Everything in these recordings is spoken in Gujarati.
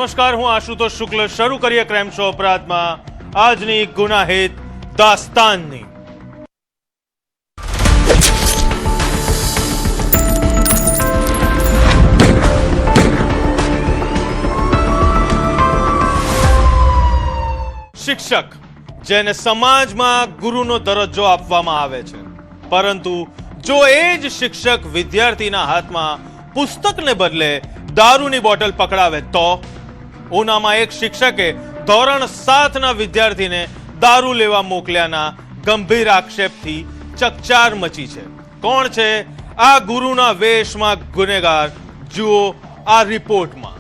નમસ્કાર, હું આશુતોષ શુક્લ. શરૂ કરીએ ક્રાઇમ શો અપરાધમાં આજની ગુનાહિત દાસ્તાનની. શિક્ષક, જેને સમાજમાં ગુરુનો દરજ્જો આપવામાં આવે છે, પરંતુ જો એ જ શિક્ષક વિદ્યાર્થીના હાથમાં પુસ્તકને બદલે દારૂની બોટલ પકડાવે તો? ઉનામાં એક શિક્ષકે ધોરણ 7ના વિદ્યાર્થીને દારૂ લેવા મોકલ્યાના ગંભીર આક્ષેપથી ચકચાર મચી છે. કોણ છે આ ગુરુના વેશમાં ગુનેગાર? જુઓ આ રિપોર્ટમાં.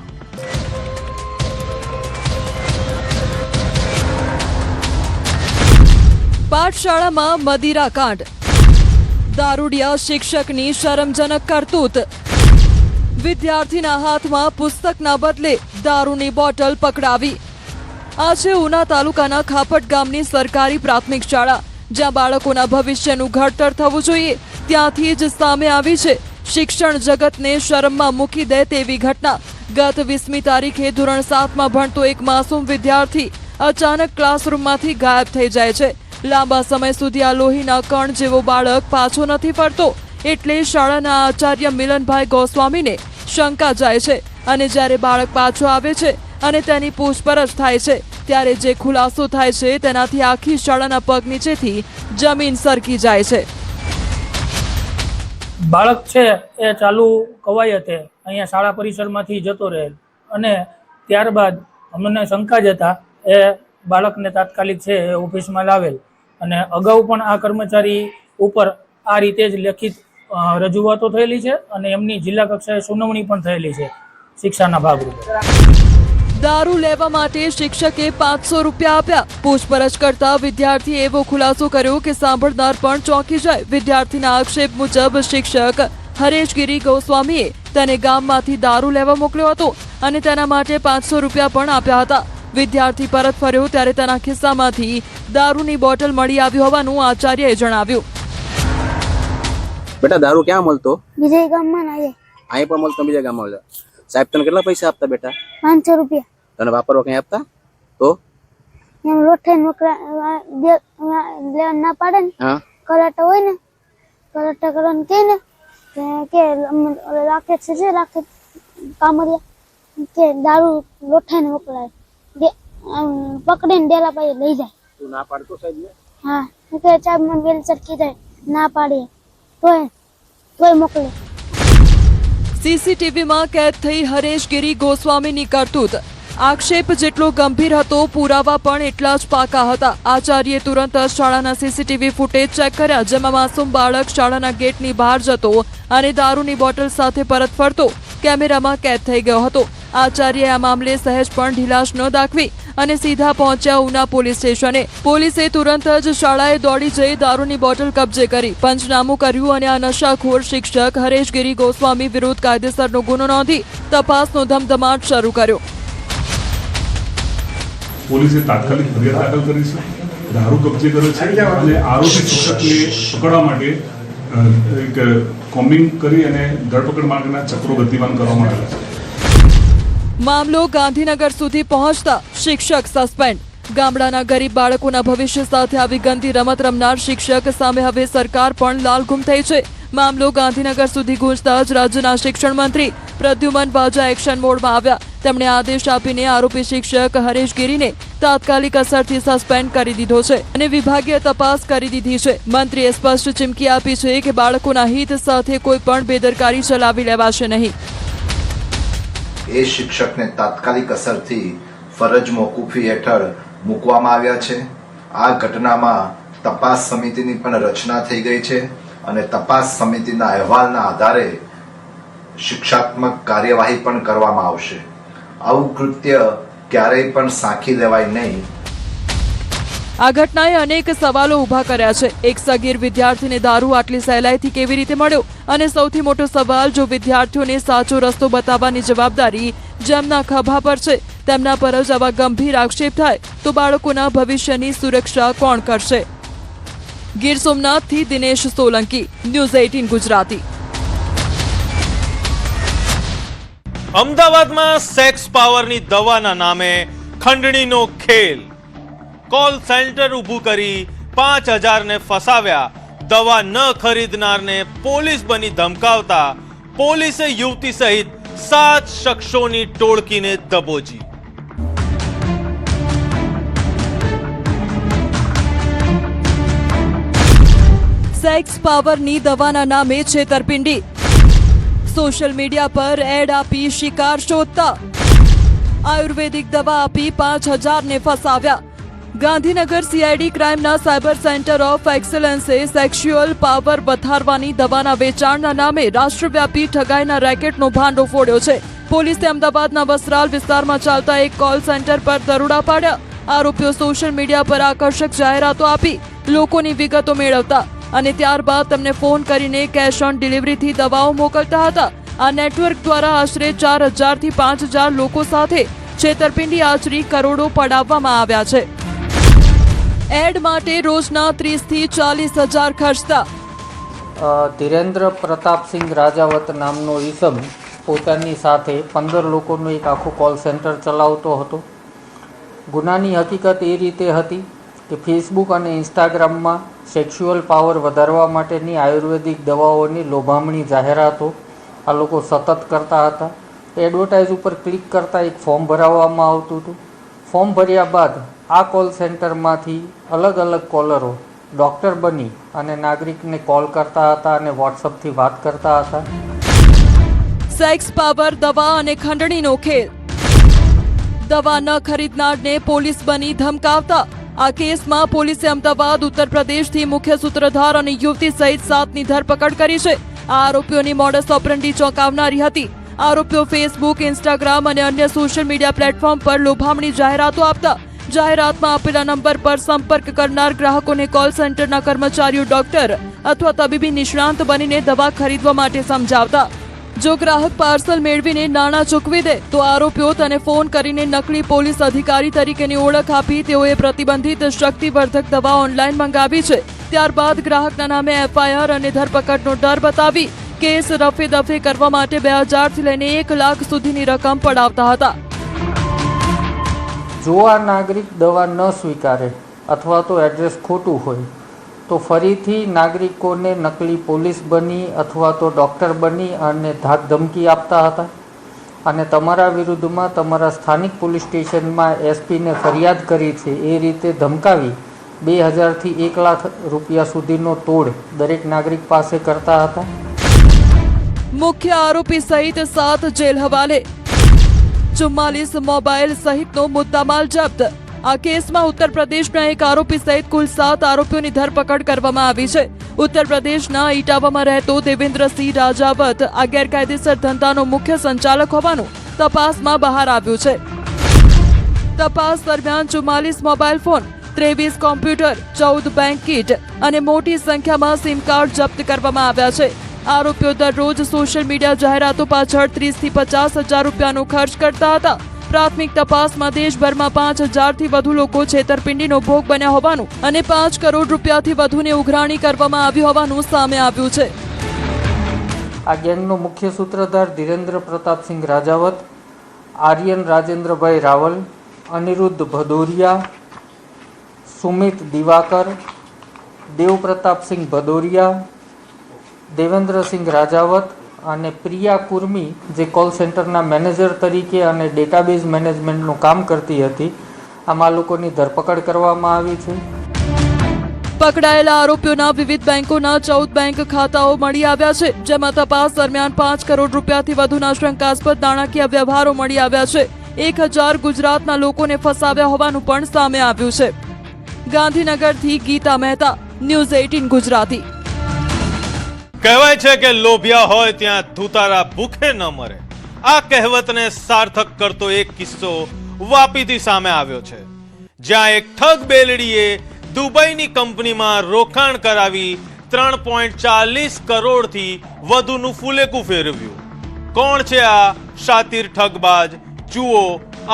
પાઠશાળામાં મદિરા કાંડ, દારૂડિયા શિક્ષકની શરમજનક કરતૂત, વિદ્યાર્થીના હાથમાં પુસ્તકના બદલે દારૂની બોટલ પકડાવી. આ છે ઉના તાલુકાના ખાપટ ગામની સરકારી પ્રાથમિક શાળા, જ્યાં બાળકોના ભવિષ્યનું ઘડતર થવું જોઈએ ત્યાંથી જ સામે આવી છે શિક્ષણ જગતને શરમમાં મૂકી દે તેવી ઘટના. ગત 20મી તારીખે ધોરણ 7માં ભણતો એક માસૂમ વિદ્યાર્થી અચાનક ક્લાસરૂમમાંથી ગાયબ થઈ જાય છે. લાંબા સમય સુધી આ લોહીના કણ જેવો બાળક પાછો નથી ફરતો એટલે શાળાના આચાર્ય મિલનભાઈ ગોસ્વામીને શંકા જાય છે અને જ્યારે બાળક પાછો આવે છે અને તેની પૂછપરછ થાય છે ત્યારે જે ખુલાસો થાય છે તેનાથી આખી શાળાના પગ નીચેથી જમીન સરકી જાય છે. બાળક છે એ ચાલુ કવાયતે અહીંયા શાળા પરિસરમાંથી જતો રહેલ અને ત્યારબાદ અમને શંકા જતા એ બાળકને તાત્કાલિક છે એ ઓફિસમાં લાવેલ અને અગાઉ પણ આ કર્મચારી ઉપર આ રીતે જ લેખિત રજૂઆતો થયેલી છે અને એમની જિલ્લા કક્ષાએ સુનાવણી પણ થયેલી છે શિક્ષાના ભાગરૂપે. દારૂ લેવા માટે શિક્ષકે 500 રૂપિયા આપ્યા. પૂછપરછ કરતા વિદ્યાર્થીએ એવો ખુલાસો કર્યો કે સાંભળનાર પણ ચોંકી જાય. વિદ્યાર્થીના આક્ષેપ મુજબ શિક્ષક હરેશગીરી ગોસ્વામીએ તેને ગામમાંથી દારૂ લેવા મોકલ્યો હતો અને તેના માટે 500 રૂપિયા પણ આપ્યા હતા. વિદ્યાર્થી પરત ફર્યો ત્યારે તેના ખિસ્સામાંથી દારૂની બોટલ મળી આવી હોવાનું આચાર્યએ જણાવ્યું. બેટા દારૂ ક્યાં મળતો? બીજા ગામમાં ના જાય. અહીં પણ મળતો, બીજા ગામમાં મળતો. સાહેબ તને કેટલા પૈસા આપતા બેટા? 500 રૂપિયા. તને વાપરવા કઈ આપતા? તો એમ લોઠાઈ મોકલા ના પાડે ને. હા, કરાટા હોય ને, કરાટા કરવાનું કે ને કે રાખે છે રાખે કામરિયા કે દારૂ લોઠાઈને મોકલાય પકડીને ડેલા પાસે લઈ જાય. તું ના પાડતો સાહેબ ને? હા, કે ચાબ માં બેલ સરકી જાય ના પાડીએ તોય મોકલે. સીસીટીવીમાં કેદ થઈ હરેશગીરી ગોસ્વામીની કરતૂત. આક્ષેપ જેટલો ગંભીર હતો, પુરાવા પણ એટલા જ પાકા હતા. આચાર્યએ તુરંત જ શાળાના સીસીટીવી ફૂટેજ ચેક કર્યા, જેમાં માસૂમ બાળક શાળાના ગેટની બહાર જતો અને દારૂની બોટલ સાથે પરત ફરતો કેમેરામાં કેદ થઈ ગયો હતો. આચાર્યએ આ મામલે સહેજ પણ ઢીલાશ ન દાખવી અને સીધા પહોંચ્યા ઉના પોલીસ સ્ટેશને. પોલીસે તુરંત જ શાળાએ દોડી જઈ દારૂની બોટલ કબજે કરી પંચનામું કર્યું અને આ નશાખોર શિક્ષક હરેશગીરી ગોસ્વામી વિરુદ્ધ કાયદેસરનો ગુનો નોંધી તપાસનો ધમધમાટ શરૂ કર્યો. પોલીસે તાત્કાલિક ફરિયાદ દાખલ કરી છે. દારૂ કબજે કર્યો છે અને આરોપી શિક્ષકને પકડવા માટે એક કોમ્બિંગ કરી અને ધરપકડ માટેના ચક્રો ગતિમાન કરવામાં આવ્યા છે. મામલો ગાંધીનગર સુધી પહોંચતા શિક્ષક સસ્પેન્ડ. ગામડાના ગરીબ બાળકોના ભવિષ્ય સાથે આવી ગંદી રમત રમનાર શિક્ષક સામે હવે સરકાર પણ લાલઘુમ થઈ છે. મામલો ગાંધીનગર સુધી ગુંજતા જ રાજ્યના શિક્ષણ મંત્રી પ્રદ્યુમન વાજા એક્શન મોડમાં આવ્યા. તેમણે આદેશ આપીને આરોપી શિક્ષક હરેશગીરીને તાત્કાલિક અસરથી સસ્પેન્ડ કરી દીધો છે અને વિભાગીય તપાસ કરી દીધી છે. મંત્રીએ સ્પષ્ટ ચીમકી આપી છે કે બાળકોના હિત સાથે કોઈ પણ બેદરકારી ચલાવી લેવાશે નહીં. એ શિક્ષકને તાત્કાલિક અસરથી ફરજ મોકૂફી હેઠળ મૂકવામાં આવ્યા છે. આ ઘટનામાં તપાસ સમિતિની પણ રચના થઈ ગઈ છે અને તપાસ સમિતિના અહેવાલના આધારે શિક્ષાત્મક કાર્યવાહી પણ કરવામાં આવશે. આવું કૃત્ય ક્યારેય પણ સાંખી લેવાય નહીં. આ ઘટનાએ અનેક સવાલો ઊભા કર્યા છે. એક સગીર વિદ્યાર્થીને દારૂ આટલી સહેલાઈથી કેવી રીતે મળ્યો? અને સૌથી મોટો સવાલ, જો વિદ્યાર્થીઓને સાચો રસ્તો બતાવવાની જવાબદારી જેમના ખભા પર છે તેમના પર જ આવા ગંભીર આક્ષેપ થાય તો બાળકોના ભવિષ્યની સુરક્ષા કોણ કરશે? ગીર સોમનાથથી દિનેશ સોલંકી, ન્યૂઝ 18 ગુજરાતી. અમદાવાદમાં સેક્સ પાવરની દવાના નામે ખંડણીનો ખેલ. કોલ સેન્ટર ઊભું કરી 5,000 ને ફસાવ્યા. દવા ન ખરીદનારને પોલીસ બની ધમકાવતા પોલીસે યુવતી સહિત 7 શખ્સોની ટોળકીને દબોચી. સેક્સ પાવરની દવાના નામે છેતરપિંડી. સોશિયલ મીડિયા પર એડ આપી શિકાર શોધતા આયુર્વેદિક દવા આપી 5,000 ને ફસાવ્યા. ગાંધીનગર સીઆઈડી ક્રાઇમના સાયબર સેન્ટર ઓફ એક્સલન્સે સેક્સ્યુઅલ પાવર વધારવાની દવાના વેચાણના નામે રાષ્ટ્રવ્યાપી ઠગાઈના રેકેટનો ભાંડો ફોડ્યો છે. પોલીસે અમદાવાદના વસ્ત્રાલ વિસ્તારમાં ચાલતા એક કોલ સેન્ટર પર દરોડા પાડ્યા. આરોપીઓ સોશિયલ મીડિયા પર આકર્ષક જાહેરાતો આપી લોકોની વિગતો મેળવતા અને ત્યારબાદ તેમને ફોન કરીને કેશ ઓન ડિલિવરીથી દવાઓ મોકલતા હતા. આ નેટવર્ક દ્વારા આશરે 4,000 થી 5,000 લોકો સાથે છેતરપિંડી આચરી કરોડો પડાવવામાં આવ્યા છે. એડ માટે રોજના 30 થી 40,000 ખર્ચતા. ધીરેન્દ્ર પ્રતાપસિંહ રાજાવત નામનો ઈસમ પોતાની સાથે 15 લોકોનું એક આખું કોલ સેન્ટર ચલાવતો હતો. ગુનાની હકીકત એ રીતે હતી કે ફેસબુક અને ઇન્સ્ટાગ્રામમાં સેક્સ્યુઅલ પાવર વધારવા માટેની આયુર્વેદિક દવાઓની લોભામણી જાહેરાતો આ લોકો સતત કરતા હતા. એડવર્ટાઇઝ ઉપર ક્લિક કરતાં એક ફોર્મ ભરાવવામાં આવતું હતું. ફોર્મ ભર્યા બાદ આ કોલ સેન્ટરમાંથી અલગ અલગ કોલરો ડૉક્ટર બની અને નાગરિકને કોલ કરતા હતા અને વોટ્સઅપથી વાત કરતા હતા. સેક્સ પાવર દવા અને ખંડણીનો ખેલ. દવા ન ખરીદનારને પોલીસ બની ધમકાવતા. આ કેસમાં પોલીસે અમદાવાદ ઉત્તર પ્રદેશથી મુખ્ય સૂત્રધાર અને યુવતી સહિત 7ની ધરપકડ કરી છે. આ આરોપીઓની મોડસ ઓપરેન્ડી ચોંકાવનારી હતી. આરોપીઓ ફેસબુક, ઇન્સ્ટાગ્રામ અને અન્ય સોશિયલ મીડિયા પ્લેટફોર્મ પર લોભામણી જાહેરાતો આપતા. જાહેરાતમાં આપેલા નંબર પર સંપર્ક કરનાર ગ્રાહકોને કોલ સેન્ટરના કર્મચારીઓ ડોક્ટર અથવા તબીબી નિષ્ણાંત બનીને દવા ખરીદવા માટે સમજાવતા. જો ગ્રાહક પાર્સલ મેળવીને નાણાં ચૂકવી દે તો આરોપીઓ તેને ફોન કરીને નકલી પોલીસ અધિકારી તરીકેની ઓળખ આપી તેઓએ પ્રતિબંધિત શક્તિવર્ધક દવા ઓનલાઈન મંગાવી છે. ત્યારબાદ ગ્રાહકના નામે એફઆઈઆર અને ધરપકડનો ડર બતાવી કેસ રફે દફે કરવા માટે 2,000 થી લઈને 1 લાખ સુધીની રકમ પડાવતા હતા. જો આ નાગરિક દવા ન સ્વીકારે અથવા તો એડ્રેસ ખોટું હોય તો ફરીથી નાગરિકોને નકલી પોલીસ બની અથવા તો ડૉક્ટર બની અને ધાક ધમકી આપતા હતા અને તમારા વિરુદ્ધમાં તમારા સ્થાનિક પોલીસ સ્ટેશનમાં એસપીને ફરિયાદ કરી છે એ રીતે ધમકાવી 2,000 થી 1 લાખ રૂપિયા સુધીનો તોડ દરેક નાગરિક પાસે કરતા હતા. મુખ્ય આરોપી સહિત 7 જેલ હવાલે. 44 મોબાઈલ સહિતનો મુદ્દામાલ જપ્ત. આ કેસમાં ઉત્તર પ્રદેશના એક આરોપી સહિત કુલ 7 આરોપીઓની ધરપકડ કરવામાં આવી છે. ઉત્તર પ્રદેશના ઇટાવામાં રહેતો દેવેન્દ્રસિંહ રાજાવત આ ગેરકાયદેસર ધંધાનો મુખ્ય સંચાલક હોવાનું તપાસમાં બહાર આવ્યું છે. તપાસ દરમિયાન 44 mobile phone, 23 computer, 14 bank kit અને મોટી સંખ્યામાં સિમ કાર્ડ જપ્ત કરવામાં આવ્યા છે. આરોપીઓ દરરોજ સોશિયલ મીડિયા જાહેરાતો પાછળ 30 થી 50,000 રૂપિયાનો ખર્ચ કરતા હતા. પ્રાથમિક તપાસમાં દેશભરમાં 5,000 થી વધુ લોકો છેતરપિંડીનો ભોગ બન્યા હોવાનું અને 5 કરોડ રૂપિયાથી વધુની ઉઘરાણી કરવામાં આવી હોવાનું સામે આવ્યું છે. આ ગેંગનો મુખ્ય સૂત્રધાર ધીરેન્દ્ર પ્રતાપસિંહ રાજાવત, આર્યન રાજેન્દ્રભાઈ રાવલ, અનિરુદ્ધ ભદોરિયા, સુમિત દિવાકર, દેવપ્રતાપસિંહ ભદોરિયા, દેવેન્દ્રસિંહ રાજાવત અને પ્રિયા કુર્મી જે કોલ સેન્ટરના મેનેજર તરીકે અને ડેટાબેઝ મેનેજમેન્ટનું કામ કરતી હતી. આમાં લોકોની ધરપકડ કરવામાં આવી છે. પકડાયેલા આરોપીઓના વિવિધ બેંકોના 14 બેંક ખાતાઓ મળી આવ્યા છે, જેમાં તપાસ દરમિયાન 5 કરોડ રૂપિયાથી વધુના શંકાસ્પદ નાણાકીય વ્યવહારો મળી આવ્યા છે. 1,000 ગુજરાતના લોકોને ફસાવ્યા હોવાનું પણ સામે આવ્યું છે. ગાંધીનગરથી ગીતા મહેતા, ન્યૂઝ 18 ગુજરાતી. કહેવાય છે કે લોભિયા હોય ત્યાં ધુતારા ભૂખે ન મરે. આ કહેવતને સાર્થક કરતો એક કિસ્સો વાપીથી સામે આવ્યો છે, જ્યાં એક ઠગ બેલડીએ દુબઈની કંપનીમાં રોકાણ કરાવી 3.40 કરોડથી વધુનું ફુલેકું ફેરવ્યું. કોણ છે આ શાતીર ઠગબાજ? જુઓ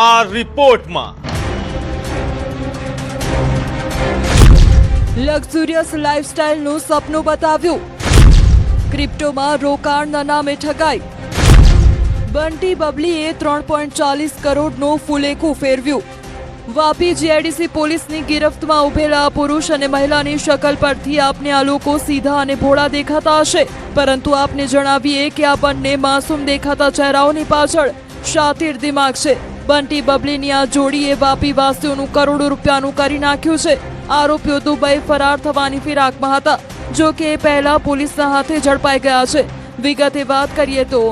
આ રિપોર્ટમાં. લક્ઝુરિયસ લાઇફસ્ટાઇલનું સપનું બતાવ્યું. ક્રિપ્ટોમાં રોકાણના નામે ઠગાઈ. બંટી બબલીએ 3.40 કરોડનું ફુલેકું ફેરવ્યું. વાપી જીઆઈડીસી પોલીસની ગિરફ્તમાં ઉભેલા પુરુષ અને મહિલાની શકલ પરથી આપને આ લોકો સીધા અને ભોળા દેખાતા હશે, પરંતુ આપને જણાવીએ કે આ બંને માસૂમ દેખાતા ચહેરાઓની પાછળ શાતિર દિમાગ છે. બંટી બબલીની આ જોડીએ વાપી વાસીઓનું કરોડો રૂપિયાનું કરી નાખ્યું છે. આરોપીઓ દુબઈ ફરાર થવાની ફિરાકમાં હતા, જો કે પહેલા પોલીસના હાથે ઝડપાઈ ગયા છે. વિગતે વાત કરીએ તો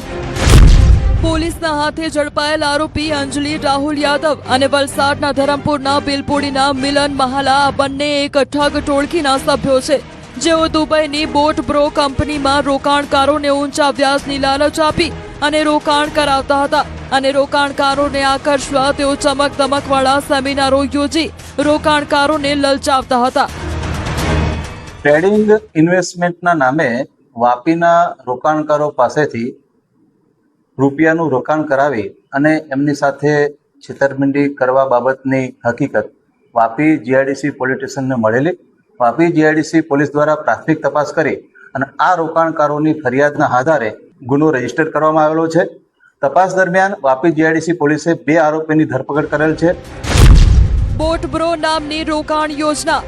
પોલીસના હાથે ઝડપાયેલ આરોપી અંજલિ રાહુલ યાદવ અને વલસાડના ધરમપુરના બિલપુડીના મિલન મહાલા આ બંને એક ઠગ ટોળકીના સભ્યો છે, જેઓ દુબઈની બોટ બ્રો કંપનીમાં રોકાણકારોને ઊંચા વ્યાજની લાલચ આપી અને રોકાણ કરાવતા હતા અને રોકાણકારોને આકર્ષવા તેઓ ચમકદમકવાળા સેમિનારો યોજી રોકાણકારોને લલચાવતા હતા. ટ્રેડિંગ ઇન્વેસ્ટમેન્ટના નામે વાપીના રોકાણકારો પાસેથી રૂપિયાનું રોકાણ કરાવી અને એમની સાથે છેતરપિંડી કરવા બાબતની હકીકત વાપી જીઆઈડીસી પોલીસ સ્ટેશનને મળેલી. વાપી જીઆઈડીસી પોલીસ દ્વારા પ્રાથમિક તપાસ કરી અને આ રોકાણકારોની ફરિયાદના આધારે ગુનો રજીસ્ટર કરવામાં આવેલો છે. તપાસ દરમિયાન વાપી જીઆઈડીસી પોલીસે 2 આરોપીની ધરપકડ કરેલ છે. બોટ બ્રો નામની રોકાણ યોજના,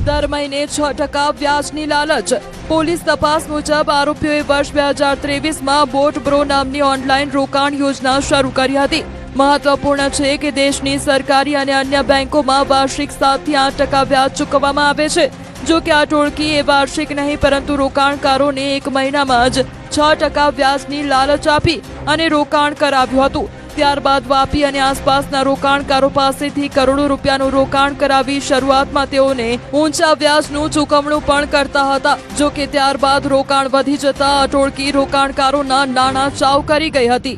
દર મહિને 6% વ્યાજની લાલચ. પોલીસ તપાસ મુજબ આરોપીઓએ વર્ષ 2023માં બોટ બ્રો નામની ઓનલાઈન રોકાણ યોજના શરૂ કરી હતી. મહત્વપૂર્ણ છે કે દેશની સરકારી અને અન્ય બેંકોમાં વાર્ષિક 7 થી 8% વ્યાજ ચૂકવવામાં આવે છે. જો કે આ ટોળકીએ વાર્ષિક નહીં પરંતુ રોકાણકારોને 1 મહિનામાં જ 6% વ્યાજની લાલચ આપી અને રોકાણ કરાવ્યું હતું. ત્યારબાદ વાપી અને આસપાસના રોકાણકારો પાસેથી કરોડો રૂપિયાનું રોકાણ કરાવી શરૂઆતમાં તેઓને ઊંચા વ્યાજનું ચૂકવણું પણ કરતા હતા. જો કે ત્યારબાદ રોકાણ વધી જતા આ ટોળકી રોકાણકારોના નાણાં ચાવ કરી ગઈ હતી.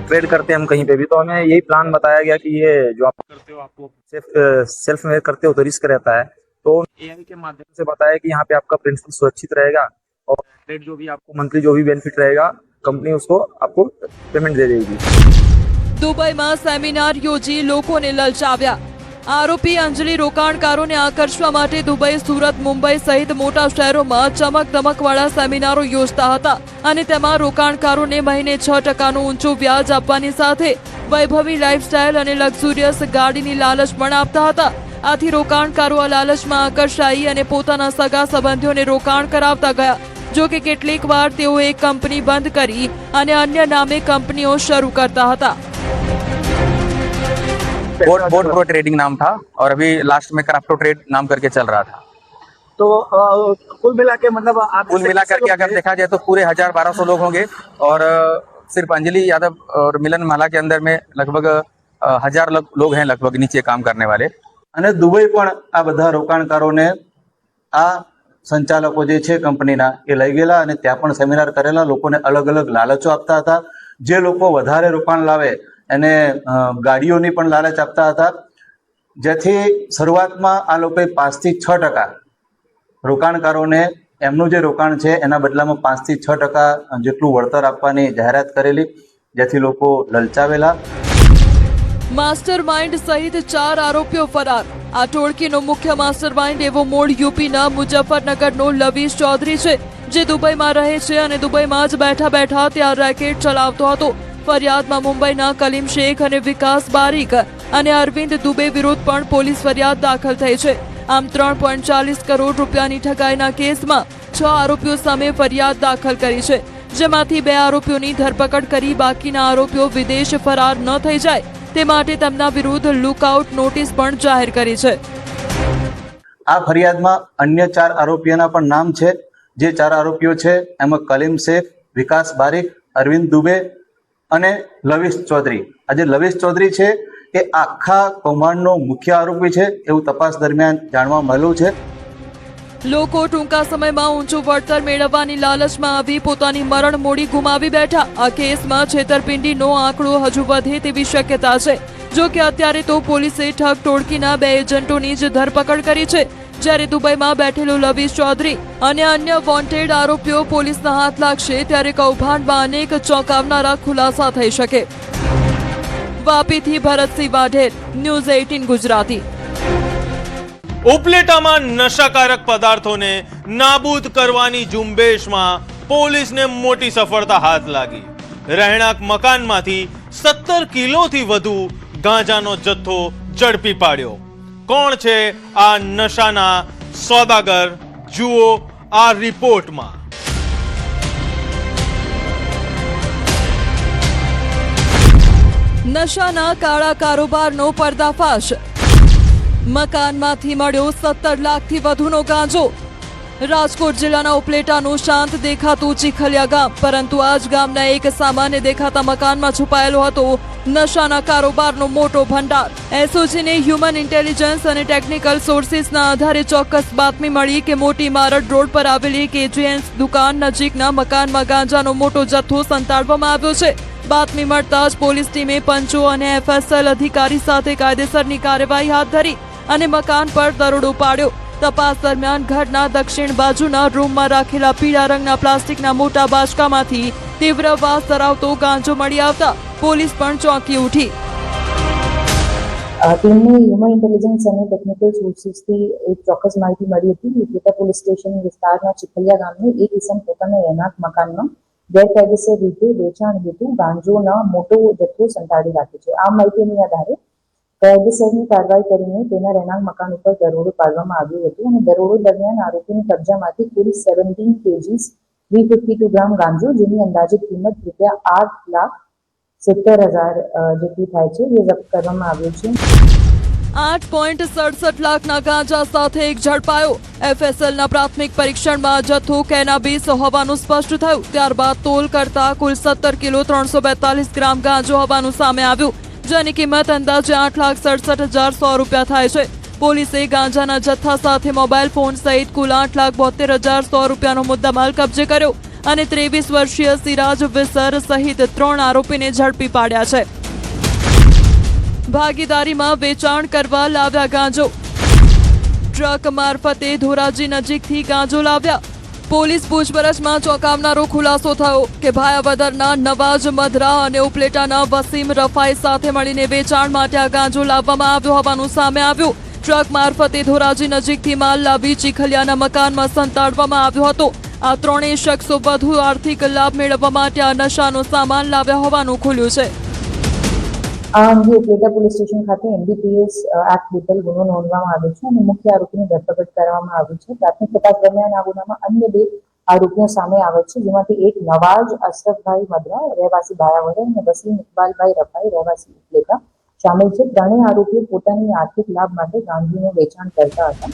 ट्रेड करते हैं हम कहीं पे भी, तो हमें यही प्लान बताया गया कि ये जो आप करते हो आपको सेल्फ में करते हो तो रिस्क रहता है, तो एआई के माध्यम से बताया कि यहाँ पे आपका प्रिंसिपल सुरक्षित रहेगा और ट्रेड जो भी आपको मंथली जो भी बेनिफिट रहेगा कंपनी उसको आपको पेमेंट दे देगी. દુબઈમાં સેમિનાર યોજી લોકોને લલચાવ્યા. આરોપી અંજલિ રોકાણકારોને આકર્ષવા માટે દુબઈ, સુરત, મુંબઈ સહિત મોટા શહેરોમાં ચમકદમકવાળા સેમિનારો યોજતા હતા અને તેમાં રોકાણકારોને મહિને 6%નું ઊંચું વ્યાજ આપવાની સાથે વૈભવી લાઇફસ્ટાઇલ અને લક્ઝુરિયસ ગાડીની લાલચ પણ આપતા હતા. આથી રોકાણકારો આ લાલચમાં આકર્ષાઈ અને પોતાના સગા સંબંધીઓને રોકાણ કરાવતા ગયા. જો કે કેટલીક વાર તેઓ એક કંપની બંધ કરી અને અન્ય નામે કંપનીઓ શરૂ કરતા હતા. बोट प्रो ट्रेडिंग नाम था और अभी लास्ट में क्राफ्टो ट्रेड नाम करके चल रहा था. तो कुल मिला के मतलब आप कुल मिला करके अगर देखा जाए तो पूरे 1000-1200 लोग होंगे और सिर्फ अंजलि यादव और मिलन माला के अंदर में लगभग 1000 लोग हैं लगभग नीचे काम करने वाले. અને દુબઈ પણ આ બધા રોકાણકારોને આ સંચાલકો જે છે કંપનીના એ લઈ ગયેલા અને ત્યાં પણ સેમિનાર કરેલા. લોકોને અલગ અલગ લાલચો આપતા હતા. જે લોકો વધારે રોકાણ લાવે એને ગાડીઓની પણ લાલચ આપતા હતા, જેથી શરૂઆતમાં આ લોકોએ 5 થી 6% રોકાણકારોને એમનું જે રોકાણ છે એના બદલામાં 5 થી 6% જેટલું વળતર આપવાની જાહેરાત કરેલી, જેથી લોકો લલચાવેલા. માસ્ટર માઇન્ડ સહિત 4 આરોપીઓ ફરાર. આ ટોળકીનો મુખ્ય માસ્ટર માઇન્ડ એવો મૂળ યુપીના મુઝફ્ફરનગરનો લવીશ ચૌધરી છે, જે દુબઈમાં રહે છે અને દુબઈમાં જ બેઠા બેઠા ત્યાં રેકેટ ચલાવતો હતો. ફરિયાદમાં મુંબઈના કલીમ શેખ અને વિકાસ બારીક અને અરવિંદ દુબે વિરુદ્ધ પણ પોલીસ ફરિયાદ દાખલ થઈ છે. આમ 3.40 કરોડ રૂપિયાની ઠગાઈના કેસમાં 6 આરોપીઓ સામે ફરિયાદ દાખલ કરી છે, જેમાંથી 2 આરોપીઓની ધરપકડ કરી બાકીના આરોપીઓ વિદેશ ફરાર ન થઈ જાય તે માટે તેમના વિરુદ્ધ લુકઆઉટ નોટિસ પણ જાહેર કરી છે. આ ફરિયાદમાં અન્ય 4 આરોપીઓના પણ નામ છે. જે 4 આરોપીઓ છે એમાં કલીમ શેખ, વિકાસ બારીક, અરવિંદ દુબે અને લવીશ ચૌધરી. આ જે લવીશ ચૌધરી છે એ આખા કૌભાંડનો મુખ્ય આરોપી છે એવું તપાસ દરમિયાન જાણવા મળ્યું છે. લોકો ટૂંકા સમયમાં ઊંચું વળતર મેળવવાની લાલચમાં આવી પોતાની મરણ મોડી ગુમાવી બેઠા. આ કેસમાં છેતરપિંડીનો આંકડો હજુ વધે તેવી શક્યતા છે. જો કે અત્યારે તો પોલીસે ઠગ ટોળકીના 2 એજન્ટોની જ ધરપકડ કરી છે, જ્યારે દુબઈમાં બેઠેલો લવીશ ચૌધરી અને અન્ય વોન્ટેડ આરોપીઓ પોલીસના હાથ લાગશે ત્યારે કૌભાંડમાં અનેક ચોંકાવનારા ખુલાસા થઈ શકે. વાપીથી ભરતસિંહ વાઢેર, ન્યૂઝ 18 ગુજરાતી. ઉપલેટામાં નશાકારક પદાર્થોને નાબૂદ કરવાની ઝુંબેશમાં પોલીસને મોટી સફળતા હાથ લાગી. રહેણાંક મકાનમાંથી 17 કિલોથી વધુ ગાંજાનો જથ્થો ઝડપી પાડ્યો. કોણ છે આ નશાના સોદાગર? જુઓ આ રિપોર્ટમાં. નશાના કાળા કારોબારનો પર્દાફાશ. મકાનમાંથી મળ્યો 17 લાખથી વધુનો ગાંજો. રાજકોટ જિલ્લાના ઉપલેટાનું શાંત દેખાતું ચીખલિયા ગામ, પરંતુ આ જ ગામના એક સામાન્ય દેખાતા મકાનમાં છુપાયેલો હતો નશાના કારોબારનો મોટો ભંડાર. એસઓજીને હ્યુમન ઇન્ટેલિજન્સ અને ટેકનિકલ સોર્સિસના આધારે ચોક્કસ બાતમી મળી કે મોટી મારડ રોડ પર આવેલી કેજીએન્સ દુકાન નજીકના મકાનમાં ગાંજાનો મોટો જથ્થો સંતાડવામાં આવ્યો છે. બાતમી મળતા જ પોલીસ ટીમે પંચો અને એફએસએલ અધિકારી સાથે કાયદેસરની કાર્યવાહી હાથ ધરી અને મકાન પર દરોડો પાડ્યો. તપાસ દરમિયાન ઘરના દક્ષિણ બાજુના રૂમમાં રાખેલા પીળા રંગના પ્લાસ્ટિકના મોટા બાચકામાંથી તીવ્ર વાસ ધરાવતો ગાંજો મળી આવતા પોલીસ પણ ચોંકી ઉઠી. ટીમને હ્યુમન ઇન્ટેલિજન્સ અને ટેકનિકલ સોર્સિસથી એક ચોક્કસ માહિતી મળી હતી. ઉપલેટા પોલીસ સ્ટેશન વિસ્તારના ચીખલિયા ગામની એક ઇસમ પોતાના રહેણાંક મકાનમાં ગેરકાયદેસર રીતે વેચાણ હેતુ ગાંજોના મોટો જથ્થો સંતાડી રાખે છે. આ માહિતીની આધારે કાયદેસરની કાર્યવાહી કરીને તેના રહેણાંક મકાન ઉપર દરોડો પાડવામાં આવ્યો હતો અને દરોડો દરમિયાન આરોપીની કબજામાંથી કુલ 17 kgs 352 ગ્રામ ગાંજો, જેની અંદાજિત કિંમત ₹8,70,000 જેટલી થાય છે, એ જપ્ત કરવામાં આવ્યો છે. 8.67 લાખના ગાંજા સાથે એક ઝડપાયો. એફએસએલના પ્રાથમિક પરીક્ષણમાં જથ્થો કેનાબીસ હોવાનું સ્પષ્ટ થયું. ત્યારબાદ તોલ કરતા કુલ 17 કિલો 342 ગ્રામ ગાંજો હોવાનું સામે આવ્યું, જેની કિંમત અંદાજે ₹8,67,100 થાય છે. પોલીસે ગાંજાના જથ્થા સાથે મોબાઈલ ફોન સહિત કુલ ₹8,72,100નો મુદ્દામાલ કબજે કર્યો અને 23 વર્ષીય સિરાજ વિસર સહિત 3 આરોપીને ઝડપી પાડ્યા છે. ભાગીદારીમાં વેચાણ કરવા લાવ્યા ગાંજો. ટ્રક મારફતે ધોરાજી નજીકથી ગાંજો લાવ્યા. પોલીસ પૂછપરછમાં ચોંકાવનારો ખુલાસો થયો કે ભાયાવદરના નવાજ મધરા અને ઉપલેટાના વસીમ રફાઈ સાથે મળીને વેચાણ માટે આ ગાંજો લાવવામાં આવ્યો હોવાનું સામે આવ્યું. ટ્રક મારફતે ધોરાજી નજીકથી માલ લાવી ચીખલિયાના મકાનમાં સંતાડવામાં આવ્યો હતો. આ ત્રણેય શખ્સો વધુ આર્થિક લાભ મેળવવા માટે આ નશાનો સામાન લાવ્યા હોવાનું ખુલ્યું છે. આ અંગે ઉપલેટા પોલીસ સ્ટેશન ખાતે NDPS એક્ટ હેઠળ ગુનો નોંધવામાં આવ્યો છે અને મુખ્ય આરોપીની ધરપકડ કરવામાં આવી છે. પ્રાથમિક તપાસ દરમિયાન આ ગુનામાં અન્ય 2 આરોપીઓ સામે આવે છે, જેમાંથી એક નવાજ અશરફભાઈ મદરા રહેવાસી ભાયાવદર અને વસીમ ઇકબાલભાઈ રફાઈ રહેવાસી ઉપલેટા શામેલ છે. ત્રણેય આરોપીઓ પોતાની આર્થિક લાભ માટે ગાંજાનું વેચાણ કરતા હતા.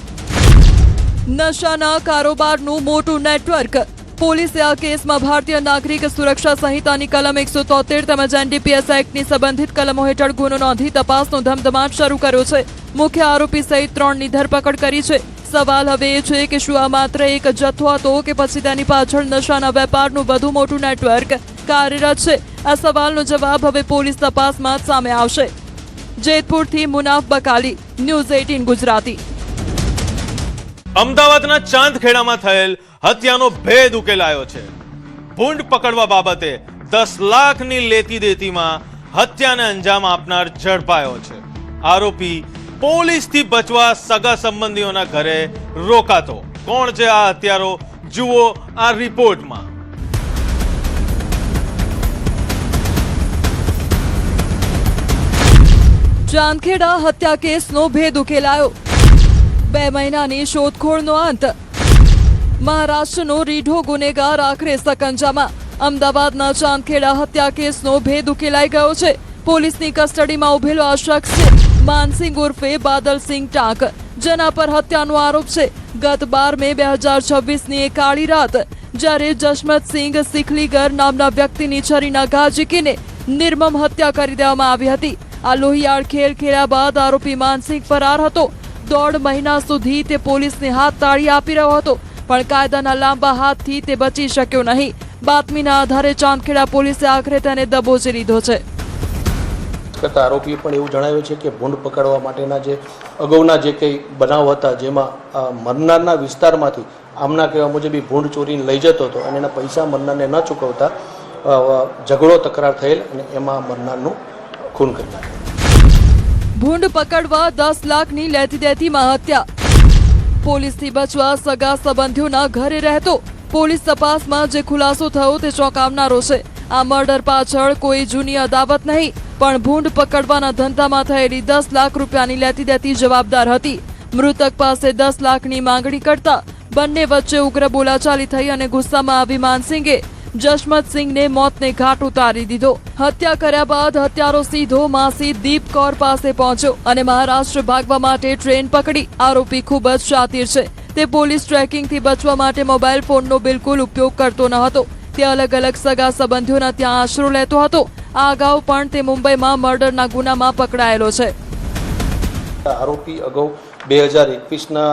નશાના કારોબારનું મોટું નેટવર્ક. પોલીસે આ કેસમાં ભારતીય નાગરિક સુરક્ષા સંહિતાની કલમ 173 તેમજ NDPS એક્ટની સંબંધિત કલમો હેઠળ ગુનો નોંધી તપાસનો ધમધમાટ શરૂ કર્યો છે. મુખ્ય આરોપી સહિત 3ની ધરપકડ કરી છે. સવાલ હવે એ છે કે શું આ માત્ર એક જથ્થો હતો કે પછી તેની પાછળ નશાના વેપારનું વધુ મોટું નેટવર્ક કાર્યરત છે? આ સવાલનો જવાબ હવે પોલીસ તપાસમાં સામે આવશે. જેતપુરથી મુનાફ બકાલી, ન્યૂઝ 18 ગુજરાતી. અમદાવાદના ચાંદખેડામાં થયેલ હત્યાનો ભેદ ઉકેલાયો છે. ભૂંડ પકડવા બાબતે 10 લાખની લેતી દેતીમાં હત્યાને અંજામ આપનાર ઝડપાયો છે. આરોપી પોલીસથી બચવા સગા સંબંધીઓના ઘરે રોકાતો. કોણ છે આ હત્યારો? જુઓ આ રિપોર્ટમાં. ચાંદખેડા હત્યા કેસનો ભેદ ઉકેલાયો. 2 મહિનાની શોધખોળનો અંત. મહારાષ્ટ્રનો રીઢો ગુનેગાર આખરે સકંજામાં. અમદાવાદના ચાંદખેડા હત્યા કેસનો ભેદ ઉકેલાઈ ગયો છે. પોલીસની કસ્ટડીમાં ઉભેલો આ શખ્સ છે માનસિંગ ઉર્ફે બાદલસિંહ ટાંક, જેના પર હત્યાનો આરોપ છે. ગત 12 મે 2026ની એક કાળી રાત જ્યારે જશમતસિંહ સિખલીગર નામના વ્યક્તિની છરીના ઘા ઝીકીને નિર્મમ હત્યા કરી દેવામાં આવી હતી. આ લોહિયાળ ખેલ ખેલ્યા બાદ આરોપી માનસિંહ ફરાર હતો. 1.5 મહિના સુધી તે પોલીસને હાથ તાળી આપી રહ્યો હતો, પણ કાયદાના લાંબા હાથથી તે બચી શક્યો નહીં. બાતમીના આધારે ચાંદખેડા પોલીસે આખરે તેને દબોચી લીધો છે. આરોપીએ પણ એવું જણાવ્યું છે કે ભૂંડ પકડવા માટેના જે અગાઉના જે કંઈ બનાવ હતા, જેમાં મરનારના વિસ્તારમાંથી આમના કહેવા મુજબ ભૂંડ ચોરીને લઈ જતો હતો અને એના પૈસા મરનારને ન ચૂકવતા ઝઘડો તકરાર થયેલ અને એમાં મરનારનું ખૂન કરી નાખ્યું. ભૂંડ પકડવા 10 લાખની લેતી દેતીમાં હત્યા. પોલીસથી બચવા સગા સંબંધીઓના ઘરે રહેતો. પોલીસ તપાસમાં જે ખુલાસો થયો તે ચોંકાવનારો છે. આ મર્ડર પાછળ કોઈ જૂની અદાવત નહીં પણ ભૂંડ પકડવાના ધંધામાં થયેલી 10 લાખ રૂપિયાની લેતી દેતી જવાબદાર હતી. મૃતક પાસે 10 લાખની માંગણી કરતા બંને વચ્ચે ઉગ્ર બોલાચાલી થઈ અને ગુસ્સામાં આવી માનસિંગે જશમતસિંહને મોતને ઘાટ ઉતારી દીધો. હત્યા કર્યા બાદ હત્યારો સીધો માસી દીપ કૌર પાસે પહોંચ્યો અને મહારાષ્ટ્ર ભાગવા માટે ટ્રેન પકડી. આરોપી ખૂબ જ શાતિર છે. તે પોલીસ ટ્રેકિંગથી બચવા માટે મોબાઈલ ફોનનો બિલકુલ ઉપયોગ કરતો ન હતો. તે અલગ અલગ સગા સંબંધીઓના ત્યાં આશરો લેતો હતો. આ અગાઉ પણ તે મુંબઈમાં મર્ડરના ગુનામાં પકડાયેલો છે. આરોપી અગાઉ 2021ના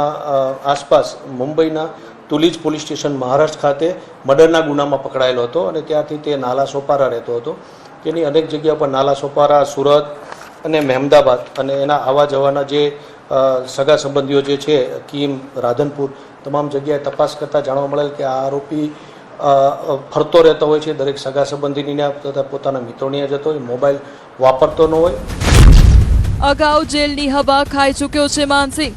આસપાસ મુંબઈના તુલીજ પોલીસ સ્ટેશન મહારાષ્ટ્ર ખાતે મર્ડરના ગુનામાં પકડાયેલો હતો અને ત્યાંથી તે નાલા સોપારા રહેતો હતો. તેની અનેક જગ્યા પર નાલા સોપારા, સુરત અને મહેમદાબાદ અને એના આવા જવાના જે સગા સંબંધીઓ જે છે કીમ, રાધનપુર તમામ જગ્યાએ તપાસ કરતાં જાણવા મળેલ કે આ આરોપી ફરતો રહેતો હોય છે. દરેક સગા સંબંધીની તથા પોતાના મિત્રોની જતો હોય, મોબાઈલ વાપરતો ન હોય. અગાઉ જેલની હવા ખાઈ ચૂક્યો છે માનસિંહ.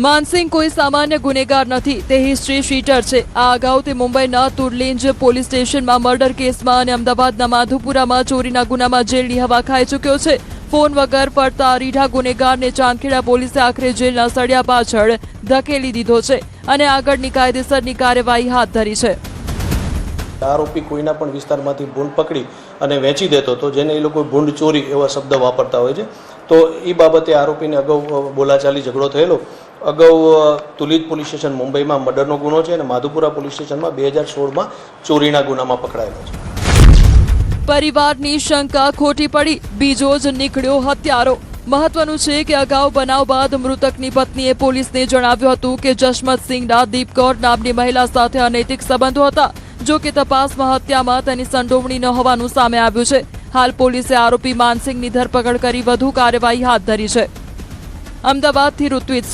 માનસિંહ કોઈ સામાન્ય ગુનેગાર નથી. તે હિસ્ટ્રી શીટર છે. આ અગાઉ તે મુંબઈના તુર્લીંજ પોલીસ સ્ટેશનમાં મર્ડર કેસમાં અને અમદાવાદના માધુપુરામાં ચોરીના ગુનામાં જેલની હવા ખાઈ ચૂક્યો છે. ફોન વગર પડતા રીઢા ગુનેગારને ચાંદખેડા પોલીસે આખરે જેલના સળિયા પાછળ ધકેલી દીધો છે અને આગળની કાયદેસરની કાર્યવાહી હાથ ધરી છે. આરોપી કોઈના પણ વિસ્તારમાંથી ભૂંડ પકડી અને વેચી દેતો હતો, જેને એ લોકો ભૂંડ ચોરી એવા શબ્દ વાપરતા હોય છે. તો એ બાબતે આરોપીને અગાઉ બોલાચાલી ઝઘડો થયેલો. અગાઉ તુલીજ પોલીસ સ્ટેશન મુંબઈમાં મર્ડરનો ગુનો છે અને માધુપુરા પોલીસ સ્ટેશનમાં 2016માં ચોરીના ગુનામાં પકડાયેલો છે. પરિવારની શંકા ખોટી પડી. બીજો જ નીકળ્યો હત્યારો. મહત્વનું છે કે અગાઉ બનાવ બાદ મૃતકની પત્નીએ પોલીસને જણાવ્યું હતું કે જશમતસિંહના દીપ કૌર નામની મહિલા સાથે અનૈતિક સંબંધો હતા. જો કે તપાસમાં હત્યામાં તેની સંડોવણી ન હોવાનું સામે આવ્યું છે. હાલ પોલીસે આરોપી માનસિંહની ધરપકડ કરી વધુ કાર્યવાહી હાથ ધરી છે. અમદાવાદથી ઋત્વિજ